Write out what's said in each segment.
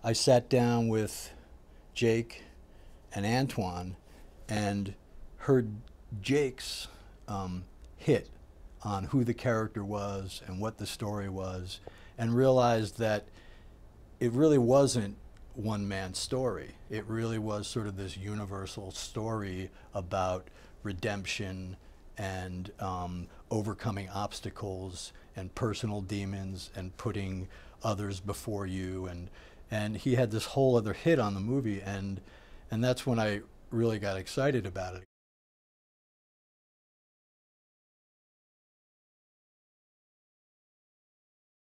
I sat down with Jake and Antoine and heard Jake's hit on who the character was and what the story was, and realized that it really wasn't one man's story. It really was sort of this universal story about redemption and overcoming obstacles and personal demons and putting others before you. And he had this whole other hit on the movie, and that's when I really got excited about it.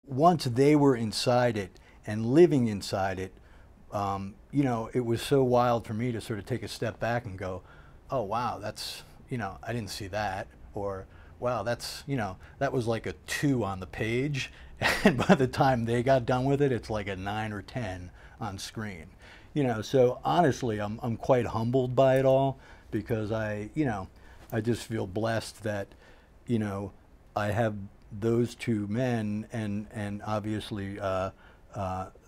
Once they were inside it and living inside it, you know, it was so wild for me to sort of take a step back and go, oh, wow, that's, you know, I didn't see that. Or, wow, that's, you know, that was like a 2 on the page. And by the time they got done with it, it's like a 9 or 10 on screen. You know, so honestly, I'm quite humbled by it all, because you know, I just feel blessed that, you know, I have those two men and obviously the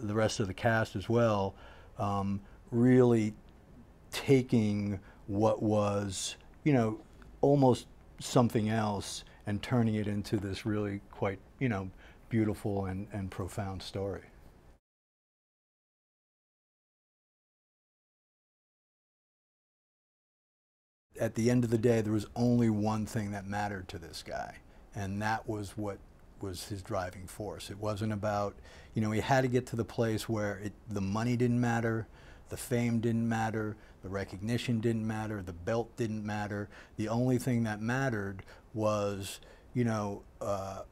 rest of the cast as well, really taking what was, you know, almost something else and turning it into this really quite, you know, beautiful and profound story. At the end of the day, there was only one thing that mattered to this guy, and that was what was his driving force. It wasn't about, you know, he had to get to the place where the money didn't matter, the fame didn't matter, the recognition didn't matter, the belt didn't matter. The only thing that mattered was, you know,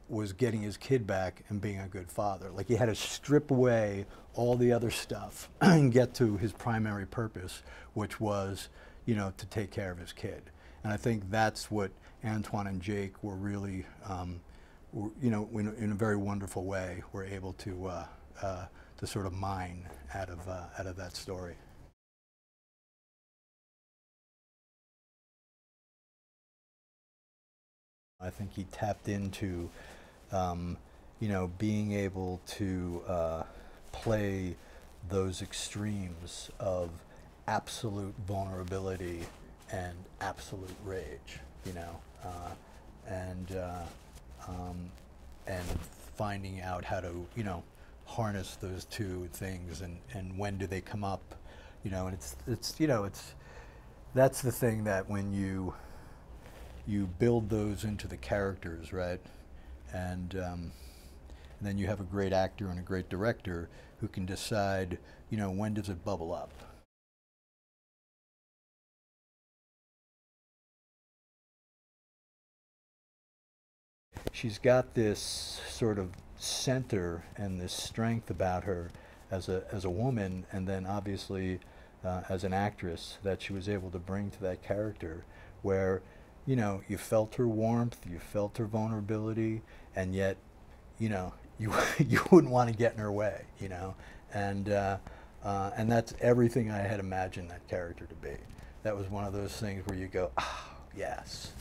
was getting his kid back and being a good father. Like, he had to strip away all the other stuff and get to his primary purpose, which was, you know, to take care of his kid. And I think that's what Antoine and Jake were really, you know, in a very wonderful way, were able to sort of mine out of that story. I think he tapped into, you know, being able to play those extremes of absolute vulnerability and absolute rage, you know, and and finding out how to, you know, harness those two things, and when do they come up, you know. And it's you know, that's the thing, that when you build those into the characters, right, and then you have a great actor and a great director who can decide, you know, when does it bubble up. She's got this sort of center and this strength about her as a woman, and then obviously as an actress, that she was able to bring to that character, where, you know, you felt her warmth, you felt her vulnerability, and yet, you know, you you wouldn't want to get in her way, you know, and that's everything I had imagined that character to be. That was one of those things where you go, ah, yes.